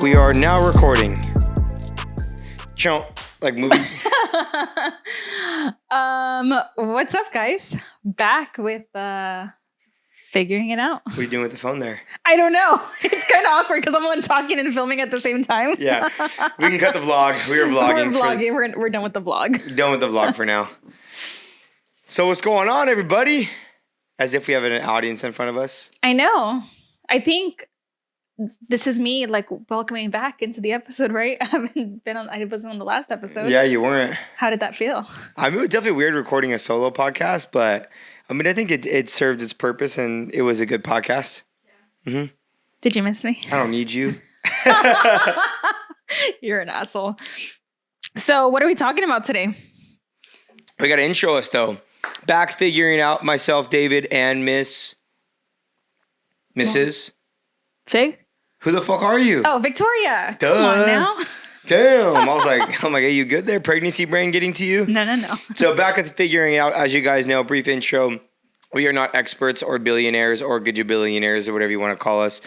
We are now recording. Chomp, like movie. What's up, guys? Back with figuring it out. What are you doing with the phone there? I don't know. It's kind of awkward because I'm one talking and filming at the same time. Yeah, we can cut the vlog. We are vlogging. We're done with the vlog. Done with the vlog for now. So what's going on, everybody? As if we have an audience in front of us. I know. I think this is me like welcoming back into the episode, right? I wasn't on the last episode. Yeah, you weren't. How did that feel? I mean, it was definitely weird recording a solo podcast, but I mean, I think it served its purpose and it was a good podcast. Yeah. Mm-hmm. Did you miss me? I don't need you. You're an asshole. So what are we talking about today? We got to intro us though. Back figuring out myself, David, and Mrs. Fig? Who the fuck are you? Oh, Victoria. Duh. Come on now. Damn. I was like, oh my God, you good there? Pregnancy brain getting to you? No. So back at the figuring out, as you guys know, brief intro. We are not experts or billionaires or gajabillionaires or whatever you want to call us.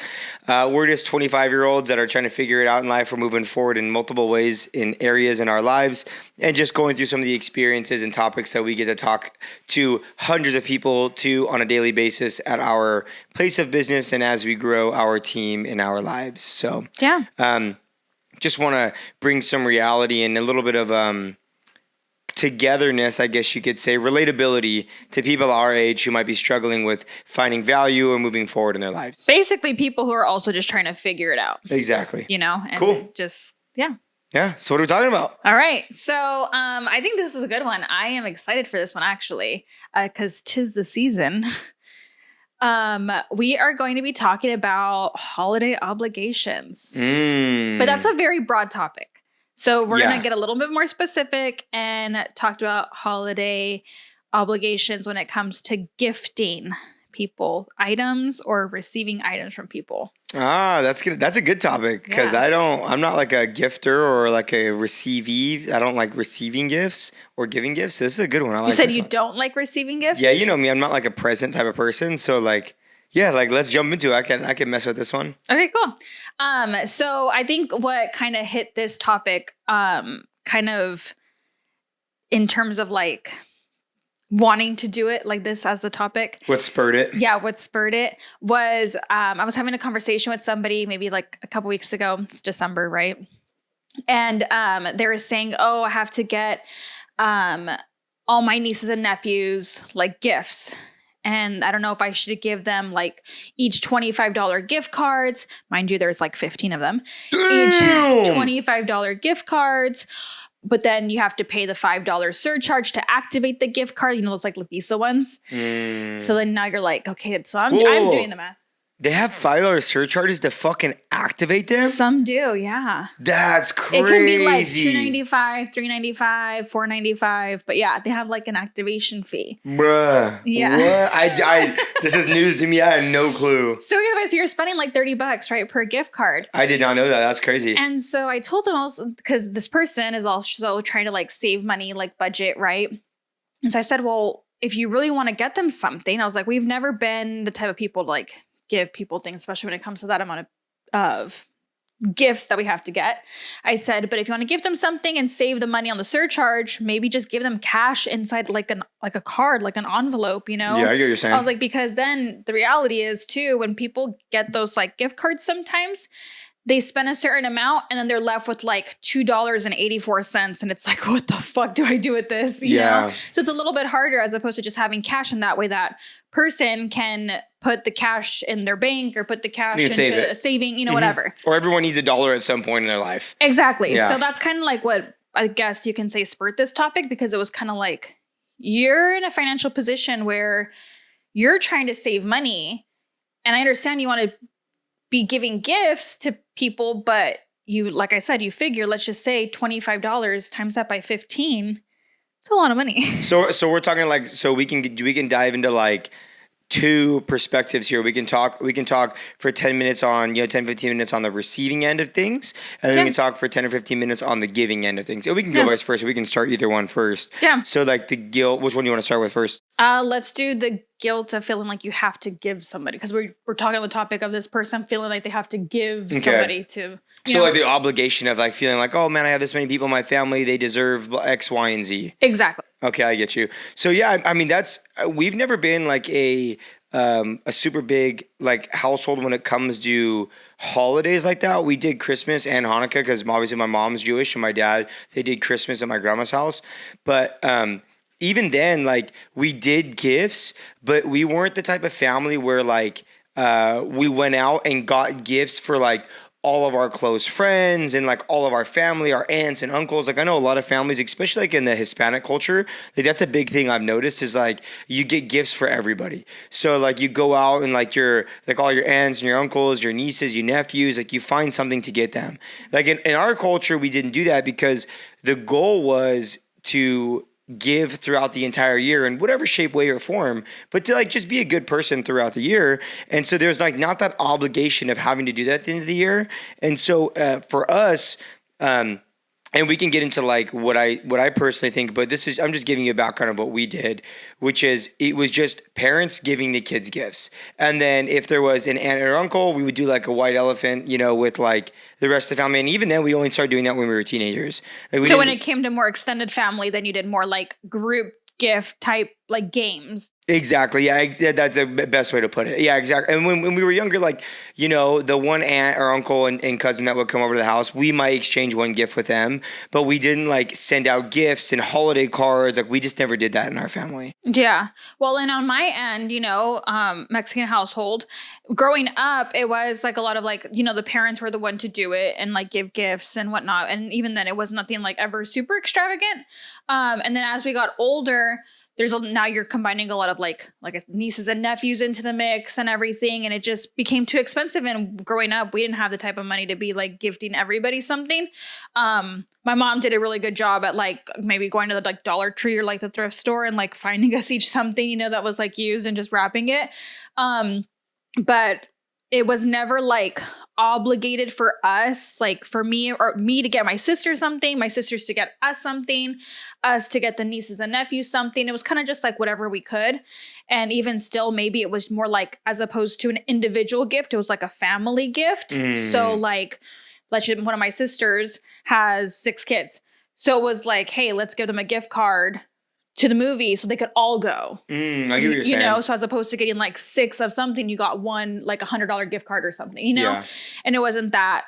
We're just 25-year-olds that are trying to figure it out in life. We're moving forward in multiple ways in areas in our lives and just going through some of the experiences and topics that we get to talk to hundreds of people to on a daily basis at our place of business and as we grow our team in our lives. So yeah, just want to bring some reality and a little bit of togetherness, I guess you could say, relatability to people our age who might be struggling with finding value or moving forward in their lives. Basically, people who are also just trying to figure it out. Exactly. You know? And cool. Just, yeah. Yeah. So what are we talking about? All right. So I think this is a good one. I am excited for this one, actually, because 'tis the season. We are going to be talking about holiday obligations. But that's a very broad topic. So we're going to get a little bit more specific and talked about holiday obligations when it comes to gifting people items or receiving items from people. Ah, that's good. That's a good topic because I'm not like a gifter or like a receivee. I don't like receiving gifts or giving gifts. This is a good one. I like You said this you one. don't like receiving gifts? Yeah, you know me. I'm not like a present type of person. So like, yeah, like let's jump into it. I can mess with this one. Okay, cool. So I think what kind of hit this topic, kind of in terms of like wanting to do it like this as the topic. What spurred it? Yeah, what spurred it was I was having a conversation with somebody maybe like a couple weeks ago. It's December, right? And they were saying, oh, I have to get all my nieces and nephews like gifts. And I don't know if I should give them like each $25 gift cards. Mind you, there's like 15 of them. Damn! Each $25 gift cards. But then you have to pay the $5 surcharge to activate the gift card. You know, those like Visa ones. So then now you're like, okay, so I'm doing the math. They have $5 surcharges to fucking activate them? Some do, yeah. That's crazy. It can be like $2.95, $3.95, $4.95. But yeah, they have like an activation fee. Bruh. Yeah. What? This is news to me. I had no clue. So anyways, you're spending like $30, right, per gift card. I did not know that. That's crazy. And so I told them also, because this person is also trying to like save money, like budget, right? And so I said, well, if you really want to get them something, I was like, we've never been the type of people to like give people things, especially when it comes to that amount of gifts that we have to get. I said, but if you want to give them something and save the money on the surcharge, maybe just give them cash inside like a card, like an envelope, you know? Yeah, I get what you're saying. I was like, because then the reality is too, when people get those like gift cards sometimes, they spend a certain amount and then they're left with like $2.84. And it's like, what the fuck do I do with this? You know? So it's a little bit harder as opposed to just having cash in that way that person can put the cash in their bank or put the cash into a saving, you know, whatever. Or everyone needs $1 at some point in their life. Exactly. Yeah. So that's kind of like what I guess you can say spurred this topic because it was kind of like you're in a financial position where you're trying to save money. And I understand you want to be giving gifts to people, but you, like I said, you figure, let's just say $25 times that by 15. It's a lot of money. So we're talking like, so we can dive into like two perspectives here. We can talk for 10 minutes on, 10, 15 minutes on the receiving end of things. And then we can talk for 10 or 15 minutes on the giving end of things. We can go vice versa. We can start either one first. Yeah. So like the guilt, which one do you want to start with first? Let's do the guilt of feeling like you have to give somebody, because we're talking about the topic of this person feeling like they have to give somebody to. So like the obligation of like feeling like, oh man, I have this many people in my family, they deserve X, Y, and Z. Exactly. Okay, I get you. So yeah, I mean that's we've never been like a super big like household when it comes to holidays like that. We did Christmas and Hanukkah because obviously my mom's Jewish and my dad, they did Christmas at my grandma's house. But even then, like we did gifts, but we weren't the type of family where like we went out and got gifts for like all of our close friends and like all of our family, our aunts and uncles. Like I know a lot of families, especially like in the Hispanic culture, like that's a big thing I've noticed is like you get gifts for everybody. So like you go out and like your like all your aunts and your uncles, your nieces, your nephews, like you find something to get them. Like in our culture, we didn't do that because the goal was to give throughout the entire year in whatever shape, way, or form, but to like just be a good person throughout the year. And so there's like not that obligation of having to do that at the end of the year. And so for us, and we can get into like what I personally think, but this is I'm just giving you a background of what we did, which is it was just parents giving the kids gifts, and then if there was an aunt or uncle, we would do like a white elephant, you know, with like the rest of the family, and even then we only started doing that when we were teenagers. Like, So when it came to more extended family, then you did more like group gift type like games. Exactly. Yeah, that's the best way to put it. Yeah, exactly. And when we were younger, like, you know, the one aunt or uncle and cousin that would come over to the house, we might exchange one gift with them, but we didn't like send out gifts and holiday cards. Like we just never did that in our family. Yeah. Well, and on my end, you know, Mexican household, growing up, it was like a lot of like, you know, the parents were the one to do it and like give gifts and whatnot. And even then it was nothing like ever super extravagant. And then as we got older, now you're combining a lot of like nieces and nephews into the mix and everything, and it just became too expensive. And growing up, we didn't have the type of money to be like gifting everybody something. My mom did a really good job at like maybe going to the like Dollar Tree or like the thrift store and like finding us each something, you know, that was like used and just wrapping it. But it was never like obligated for us, like for me or me to get my sister something, my sisters to get us something, us to get the nieces and nephews something. It was kind of just like whatever we could. And even still, maybe it was more like, as opposed to an individual gift, it was like a family gift. So like, one of my sisters has 6 kids. So it was like, hey, let's give them a gift card to the movie so they could all go. I get what you're saying. You know, so as opposed to getting like 6 of something, you got one like $100 gift card or something, you know? Yeah. And it wasn't that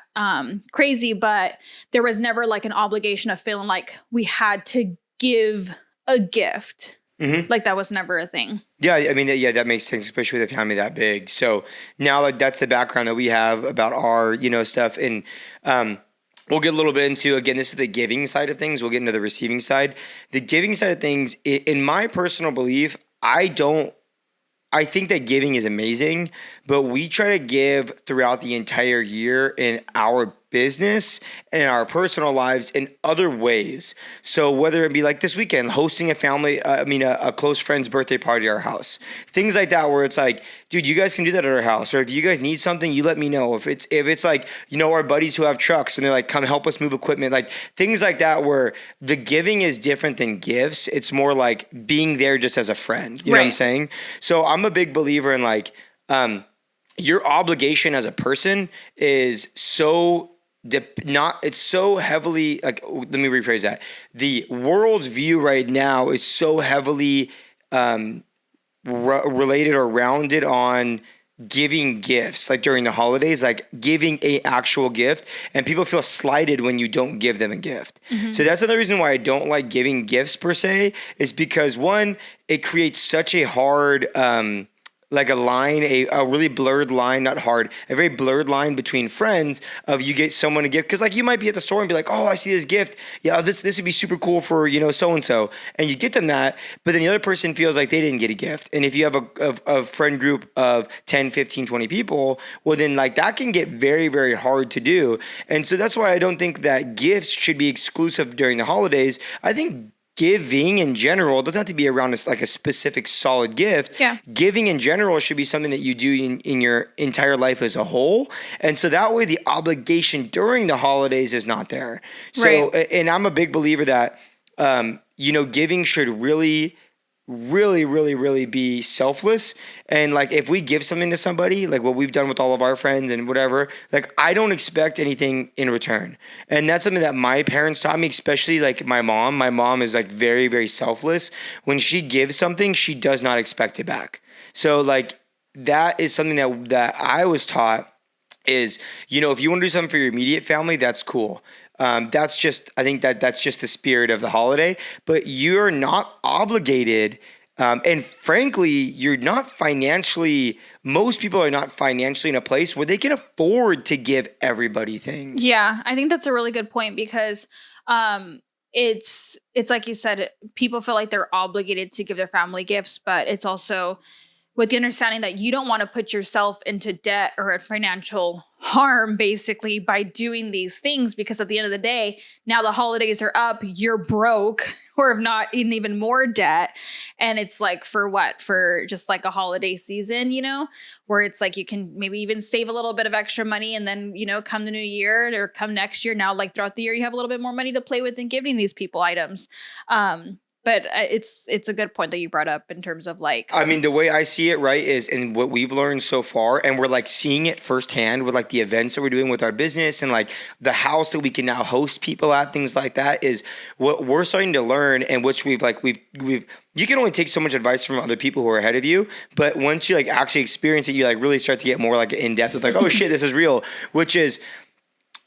crazy, but there was never like an obligation of feeling like we had to give a gift. Like that was never a thing. Yeah, I mean, yeah, that makes sense, especially with a family that big. So now like that's the background that we have about our, you know, stuff. And we'll get a little bit into, again, this is the giving side of things. We'll get into the receiving side. The giving side of things, in my personal belief, I think that giving is amazing, but we try to give throughout the entire year in our business and in our personal lives in other ways. So whether it be like this weekend, hosting a close friend's birthday party at our house, things like that, where it's like, dude, you guys can do that at our house. Or if you guys need something, you let me know. If it's like, you know, our buddies who have trucks and they're like, come help us move equipment, like things like that, where the giving is different than gifts. It's more like being there just as a friend. You know what I'm saying? So I'm a big believer in like, your obligation as a person is so it's so heavily like, let me rephrase that. The world's view right now is so heavily related or rounded on giving gifts, like during the holidays, like giving a actual gift, and people feel slighted when you don't give them a gift. So that's another reason why I don't like giving gifts per se, is because one, it creates such a hard like a line, a really blurred line, not hard, a very blurred line between friends of you get someone a gift. Because like you might be at the store and be like, oh, I see this gift. Yeah, this would be super cool for, you know, so-and-so. And you get them that, but then the other person feels like they didn't get a gift. And if you have a friend group of 10, 15, 20 people, well then like that can get very, very hard to do. And so that's why I don't think that gifts should be exclusive during the holidays. I think giving in general doesn't have to be around like a specific solid gift. Yeah. Giving in general should be something that you do in your entire life as a whole. And so that way the obligation during the holidays is not there. So, and I'm a big believer that, you know, giving should really really, really, really be selfless. And like, if we give something to somebody, like what we've done with all of our friends and whatever, like I don't expect anything in return. And that's something that my parents taught me, especially like my mom. My mom is like very, very selfless. When she gives something, she does not expect it back. So like, that is something that I was taught is, if you want to do something for your immediate family, that's cool. That's just, I think that's just the spirit of the holiday, but you're not obligated. And frankly, you're not financially, most people are not financially in a place where they can afford to give everybody things. Yeah, I think that's a really good point because it's like you said, people feel like they're obligated to give their family gifts, but it's also with the understanding that you don't want to put yourself into debt or financial harm basically by doing these things, because at the end of the day, now the holidays are up, you're broke or if not in even more debt. And it's like, for what? For just like a holiday season, where it's like you can maybe even save a little bit of extra money and then, come the new year or come next year. Now, like throughout the year, you have a little bit more money to play with and giving these people items. But it's a good point that you brought up in terms of like, I mean, the way I see it, right, is, and what we've learned so far, and we're like seeing it firsthand with like the events that we're doing with our business and like the house that we can now host people at, things like that, is what we're starting to learn, and which we've you can only take so much advice from other people who are ahead of you, but once you like actually experience it, you like really start to get more like in depth with like, oh shit, this is real, which is,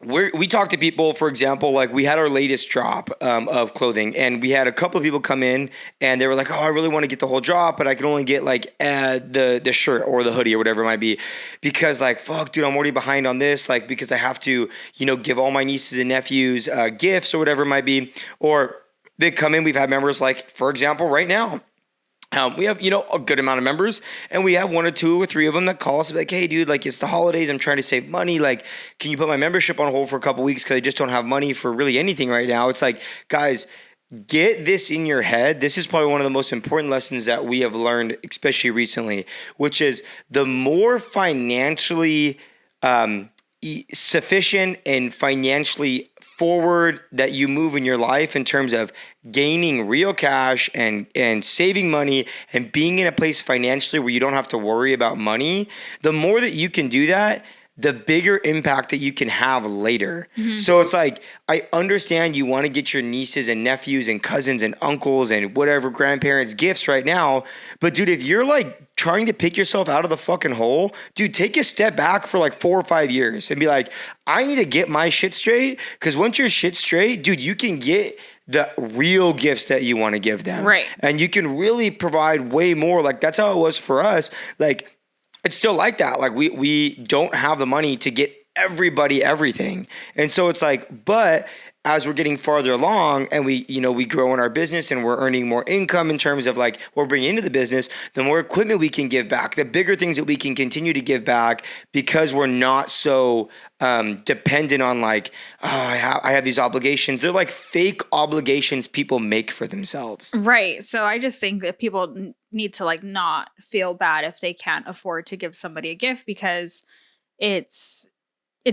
we talk to people, for example, like we had our latest drop of clothing, and we had a couple of people come in and they were like, oh, I really want to get the whole drop, but I can only get like the shirt or the hoodie or whatever it might be, because like, fuck, dude, I'm already behind on this, like, because I have to, give all my nieces and nephews gifts or whatever it might be. Or they come in, we've had members like, for example, right now, we have, a good amount of members, and we have 1 or 2 or 3 of them that call us like, hey, dude, like, it's the holidays. I'm trying to save money. Like, can you put my membership on hold for a couple weeks because I just don't have money for really anything right now? It's like, guys, get this in your head. This is probably one of the most important lessons that we have learned, especially recently, which is the more financially sufficient and financially forward that you move in your life in terms of gaining real cash and saving money and being in a place financially where you don't have to worry about money, the more that you can do that, the bigger impact that you can have later. Mm-hmm. So it's like, I understand you want to get your nieces and nephews and cousins and uncles and whatever grandparents gifts right now. But dude, if you're like trying to pick yourself out of the fucking hole, dude, take a step back for like 4 or 5 years and be like, I need to get my shit straight. Because once your shit's straight, dude, you can get the real gifts that you want to give them. Right. And you can really provide way more. Like, that's how it was for us. Like, it's still like that. Like, we don't have the money to get everybody everything. And so it's like, but as we're getting farther along and we grow in our business and we're earning more income in terms of like what we're bringing into the business, the more equipment we can give back, the bigger things that we can continue to give back, because we're not so dependent on like, oh, I have these obligations. They're like fake obligations people make for themselves. Right. So I just think that people need to like not feel bad if they can't afford to give somebody a gift, because it's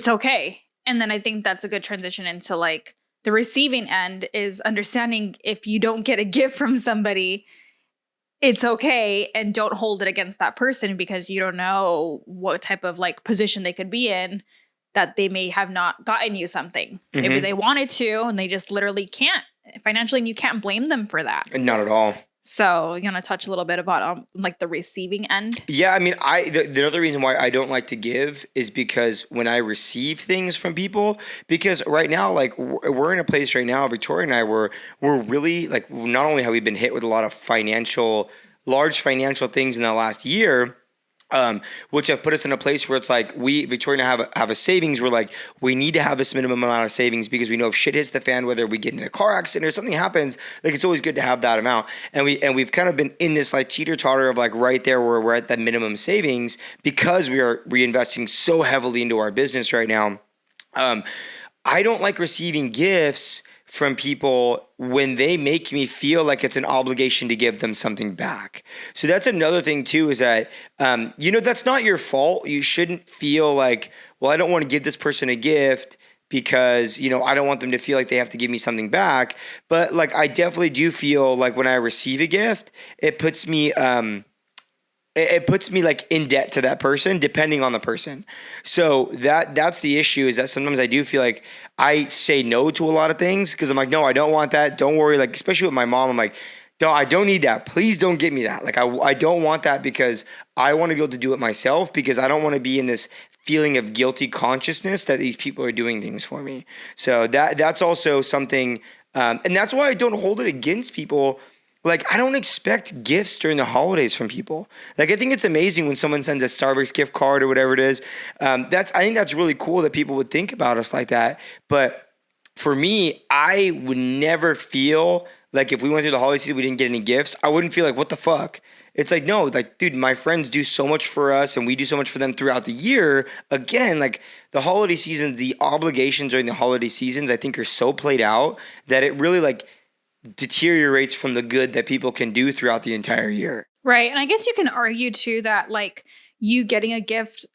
okay. And then I think that's a good transition into like the receiving end, is understanding if you don't get a gift from somebody, it's okay, and don't hold it against that person, because you don't know what type of like position they could be in, that they may have not gotten you something. Mm-hmm. Maybe they wanted to and they just literally can't financially, and you can't blame them for that. Not at all. So you want to touch a little bit about like the receiving end? Yeah, I mean, the other reason why I don't like to give is because when I receive things from people, because right now, like we're in a place right now, Victoria and I, we're really like, not only have we been hit with a lot of large financial things in the last year, which have put us in a place where it's like Victoria and I have a savings. We're like, we need to have this minimum amount of savings, because we know if shit hits the fan, whether we get in a car accident or something happens, like it's always good to have that amount. And we've kind of been in this like teeter-totter of like right there where we're at that minimum savings, because we are reinvesting so heavily into our business right now. I don't like receiving gifts from people when they make me feel like it's an obligation to give them something back. So that's another thing too, is that, that's not your fault. You shouldn't feel like, well, I don't want to give this person a gift because, you know, I don't want them to feel like they have to give me something back. But like, I definitely do feel like when I receive a gift, it puts me, it puts me like in debt to that person, depending on the person. So that's the issue, is that sometimes I do feel like I say no to a lot of things because I'm like, no, I don't want that. Don't worry. Like, especially with my mom, I'm like, no, I don't need that. Please don't get me that. Like, I don't want that because I want to be able to do it myself, because I don't want to be in this feeling of guilty consciousness that these people are doing things for me. So that's also something, and that's why I don't hold it against people. Like, I don't expect gifts during the holidays from people. Like, I think it's amazing when someone sends a Starbucks gift card or whatever it is. I think that's really cool that people would think about us like that. But for me, I would never feel like if we went through the holiday season, we didn't get any gifts, I wouldn't feel like, what the fuck? It's like, no, like, dude, my friends do so much for us and we do so much for them throughout the year. Again, like, the holiday season, the obligations during the holiday seasons, I think are so played out that it really like deteriorates from the good that people can do throughout the entire year. Right. And I guess you can argue too that like you getting a gift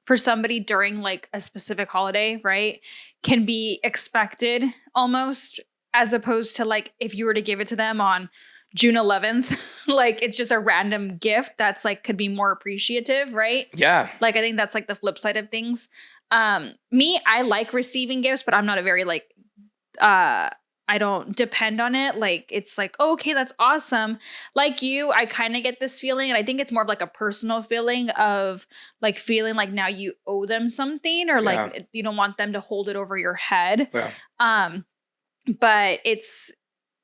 for somebody during like a specific holiday, right, can be expected almost, as opposed to like if you were to give it to them on June 11th, like it's just a random gift that's like could be more appreciative, right? Yeah. Like I think that's like the flip side of things. Me, I like receiving gifts, but I'm not a very like I don't depend on it. Like, it's like, oh, okay, that's awesome. Like you, I kind of get this feeling, and I think it's more of like a personal feeling of like feeling like now you owe them something, or like you don't want them to hold it over your head. Yeah. But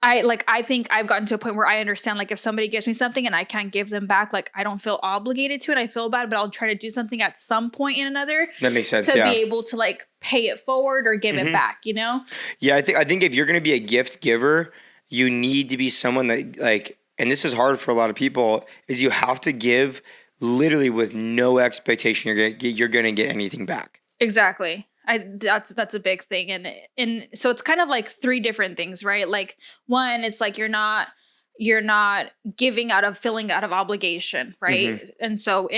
I think I've gotten to a point where I understand, like, if somebody gives me something and I can't give them back, like, I don't feel obligated to it. I feel bad, but I'll try to do something at some point in another. That makes sense. To be able to like pay it forward or give it back, you know? Yeah, I think if you're going to be a gift giver, you need to be someone that like, and this is hard for a lot of people, is you have to give literally with no expectation you're going to get anything back. Exactly. That's a big thing. And so it's kind of like three different things, right? Like one, it's like you're not giving out of feeling out of obligation, right? And so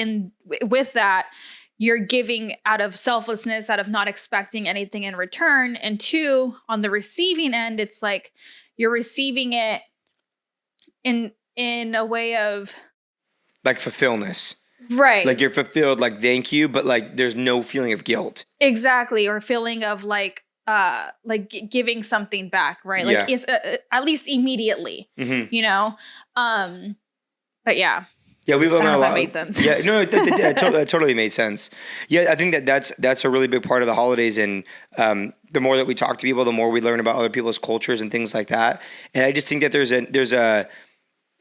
with that, you're giving out of selflessness, out of not expecting anything in return. And two, on the receiving end, it's like you're receiving it in a way of like fulfillness. Right. Like you're fulfilled, like thank you, but like there's no feeling of guilt. Exactly. Or feeling of like giving something back, right? Like it's at least immediately, you know? But yeah. Yeah, we've learned a lot. That made sense. Yeah, no, that totally made sense. Yeah, I think that's a really big part of the holidays, and the more that we talk to people, the more we learn about other people's cultures and things like that. And I just think that there's a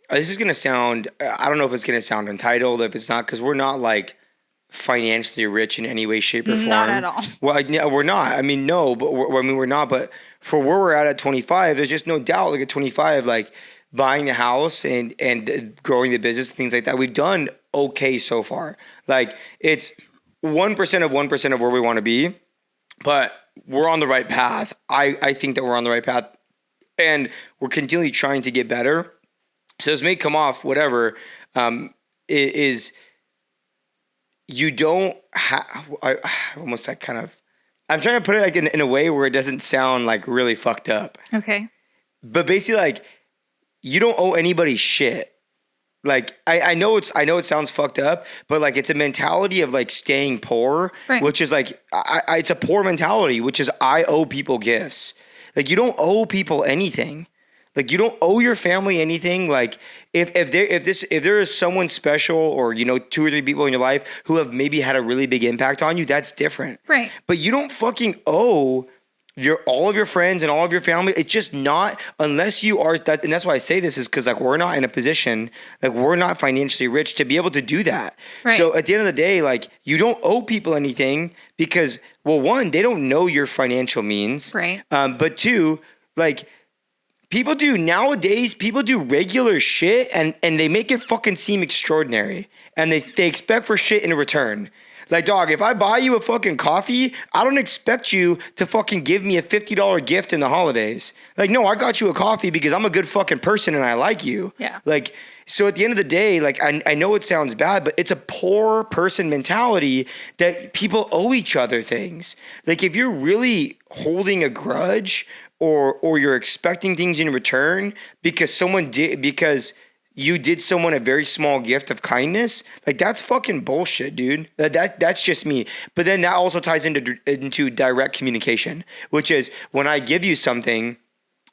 this is gonna sound, I don't know if it's gonna sound entitled, if it's not, because we're not like financially rich in any way, shape, or form. Not at all. Well, like, no, we're not. I mean, no, but we're not. But for where we're at 25, there's just no doubt. Like at 25, like buying the house and growing the business, things like that, we've done okay so far. Like it's 1% of 1% of where we want to be, but we're on the right path. I think that we're on the right path, and we're continually trying to get better. So this may come off whatever, is you don't have, almost like kind of, I'm trying to put it like in a way where it doesn't sound like really fucked up. Okay. But basically like, you don't owe anybody shit. Like I know it sounds fucked up, but like it's a mentality of like staying poor, right. Which is like, it's a poor mentality, which is I owe people gifts. Like you don't owe people anything. Like you don't owe your family anything. Like if there is someone special, or you know 2 or 3 people in your life who have maybe had a really big impact on you, that's different. Right. But you don't fucking owe all of your friends and all of your family. It's just not, unless you are that, and that's why I say this is because like we're not in a position, like we're not financially rich to be able to do that. Right. So at the end of the day, like you don't owe people anything because, well, one, they don't know your financial means. Right. But two, like people do regular shit and they make it fucking seem extraordinary. and they expect for shit in return. Like, dog, if I buy you a fucking coffee, I don't expect you to fucking give me a $50 gift in the holidays. Like, no, I got you a coffee because I'm a good fucking person and I like you. Yeah. Like, so at the end of the day, like, I know it sounds bad, but it's a poor person mentality that people owe each other things. Like, if you're really holding a grudge or you're expecting things in return because you did someone a very small gift of kindness, like, that's fucking bullshit, dude. That's just me. But then that also ties into direct communication, which is when I give you something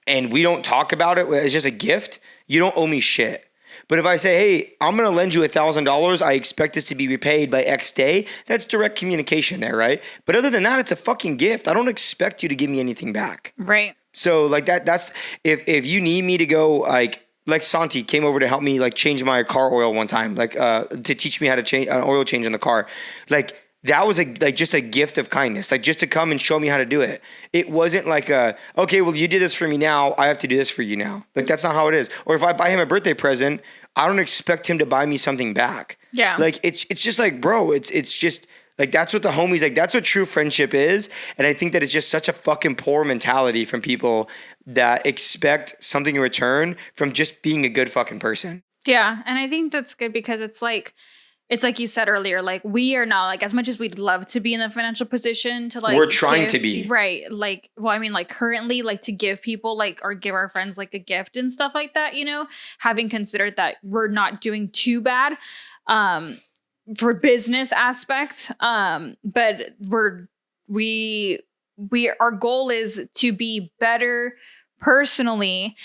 and we don't talk about it, it's just a gift, you don't owe me shit. But if I say, hey, I'm going to lend you $1,000, I expect this to be repaid by X day, that's direct communication there, right? But other than that, it's a fucking gift. I don't expect you to give me anything back. Right. So like that's, if you need me to go, like Santi came over to help me like change my car oil one time, like to teach me how to change an oil change in the car. Like that was just a gift of kindness, like just to come and show me how to do it. It wasn't like okay, well, you did this for me now, I have to do this for you now. Like that's not how it is. Or if I buy him a birthday present, I don't expect him to buy me something back. Yeah. Like it's just like, bro, it's just like, that's what the homies, like, that's what true friendship is. And I think that it's just such a fucking poor mentality from people that expect something in return from just being a good fucking person. Yeah. And I think that's good because it's like you said earlier, like we are not, like, as much as we'd love to be in a financial position to like, we're trying to be. Right. Like, well, I mean, like currently, like to give people like, or give our friends like a gift and stuff like that, you know, having considered that we're not doing too bad. For business aspect, but our goal is to be better personally,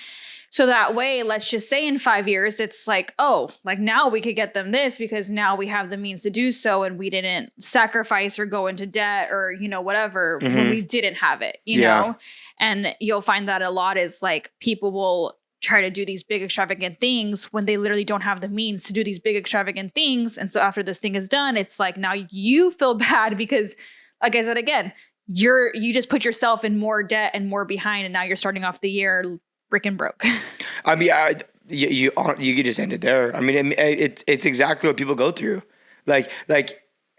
so that way, let's just say in 5 years, it's like, oh, like now we could get them this because now we have the means to do so, and we didn't sacrifice or go into debt or, you know, whatever, when we didn't have it, you know. And you'll find that a lot is like people will try to do these big extravagant things when they literally don't have the means to do these big extravagant things. And so after this thing is done, it's like now you feel bad because, like I said again, you just put yourself in more debt and more behind, and now you're starting off the year freaking broke. I mean, you could just end it there. I mean, it's exactly what people go through. Like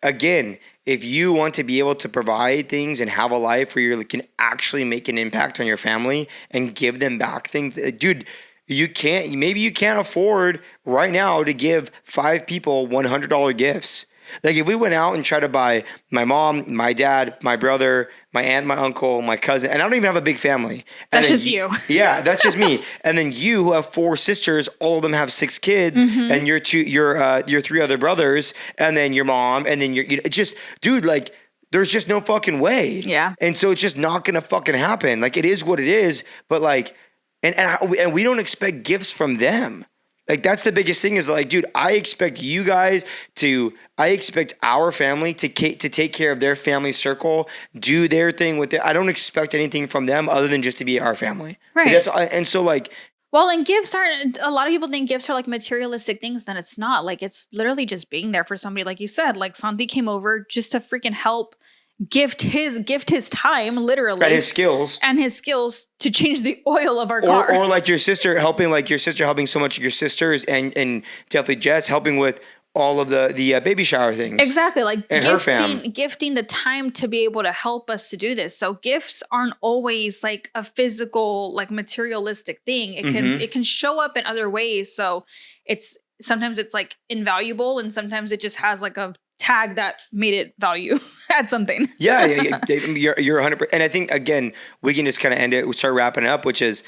again, if you want to be able to provide things and have a life where you can actually make an impact on your family and give them back things, dude, maybe you can't afford right now to give 5 people $100 gifts. Like if we went out and tried to buy my mom, my dad, my brother, my aunt, my uncle, my cousin, and I don't even have a big family. That's just you. Yeah, that's just me. And then you who have 4 sisters, all of them have 6 kids, and your 3 other brothers, and then your mom, and then it's just, dude, like there's just no fucking way. Yeah. And so it's just not gonna fucking happen. Like it is what it is, but like, and we don't expect gifts from them. Like that's the biggest thing is like, dude, I expect our family to take care of their family circle, do their thing with it. I don't expect anything from them other than just to be our family. Right. And so like, well, and gifts aren't, a lot of people think gifts are like materialistic things. Then it's not. Like it's literally just being there for somebody. Like you said, like Santi came over just to freaking help gift his time, literally, and his skills to change the oil of our car, or like your sister helping so much of your sisters, and definitely Jess helping with all of the baby shower things. Exactly, like and gifting the time to be able to help us to do this. So gifts aren't always like a physical, like materialistic thing. It can show up in other ways. So sometimes it's like invaluable, and sometimes it just has like a tag that made it value at something. Yeah, you're 100%. And I think again, we can just kind of end it. We start wrapping it up, which is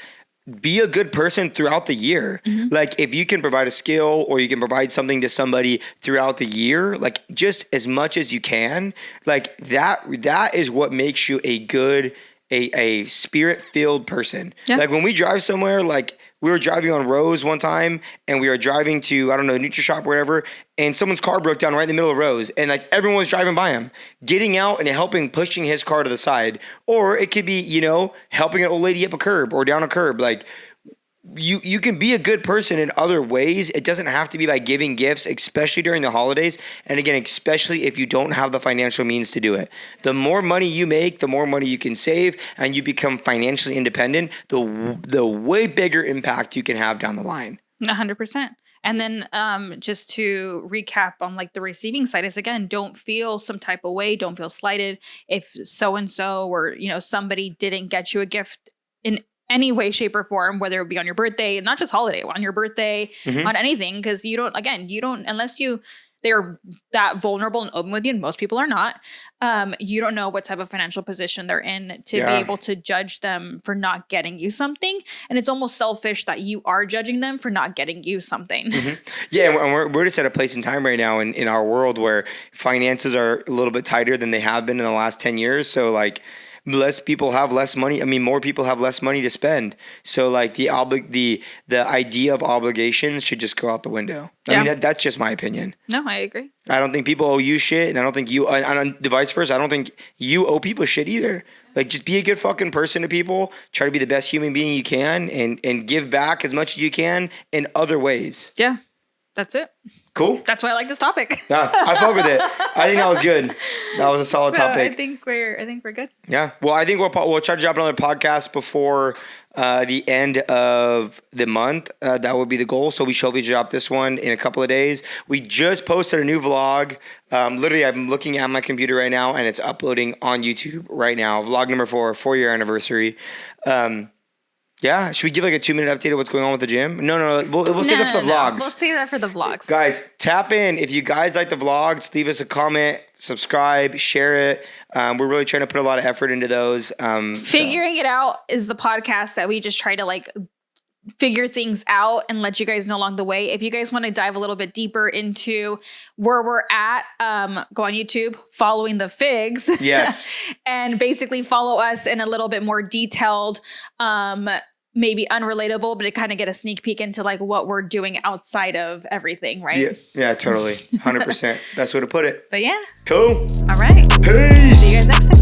be a good person throughout the year. Like if you can provide a skill or you can provide something to somebody throughout the year, like just as much as you can, like that is what makes you a good, a spirit-filled person. Yeah. Like when we drive somewhere, like we were driving on Rose one time and we were driving to, I don't know, NutriShop or whatever, and someone's car broke down right in the middle of Rose, and like everyone was driving by him, getting out and helping, pushing his car to the side. Or it could be, you know, helping an old lady up a curb or down a curb. Like you can be a good person in other ways. It doesn't have to be by giving gifts, especially during the holidays. And again, especially if you don't have the financial means to do it. The more money you make, the more money you can save, and you become financially independent, the way bigger impact you can have down the line. 100%. And then just to recap on like the receiving side is, again, don't feel some type of way, don't feel slighted if so and so or somebody didn't get you a gift in any way, shape, or form, whether it be on your birthday, not just holiday, on your birthday, on anything, because you don't unless they're that vulnerable and open with you, and most people are not. You don't know what type of financial position they're in to be able to judge them for not getting you something. And it's almost selfish that you are judging them for not getting you something. Yeah, and we're just at a place in time right now in our world where finances are a little bit tighter than they have been in the last 10 years. So like, less people have less money. I mean, more people have less money to spend. So like the idea of obligations should just go out the window. I mean, that's just my opinion. No, I agree. I don't think people owe you shit, and I don't think and the vice versa. I don't think you owe people shit either. Like, just be a good fucking person to people. Try to be the best human being you can, and give back as much as you can in other ways. Yeah, that's it. Cool. That's why I like this topic. Yeah, I fuck with it. I think that was good. That was a solid topic. I think we're good. Yeah. Well, I think we'll try to drop another podcast before the end of the month. That would be the goal. So we shall drop this one in a couple of days. We just posted a new vlog. Literally, I'm looking at my computer right now, and it's uploading on YouTube right now. Vlog number 4-year anniversary. Yeah, should we give like a 2-minute update of what's going on with the gym? No, we'll save that for the vlogs. We'll save that for the vlogs. Guys, tap in. If you guys like the vlogs, leave us a comment, subscribe, share it. We're really trying to put a lot of effort into those. Figuring It Out is the podcast that we just try to like figure things out and let you guys know along the way. If you guys want to dive a little bit deeper into where we're at, go on YouTube, following the Figs. Yes. And basically follow us in a little bit more detailed, maybe unrelatable, but to kind of get a sneak peek into like what we're doing outside of everything, right? Yeah, totally. 100%. That's way to put it. But yeah. Cool. All right. Peace. See you guys next time.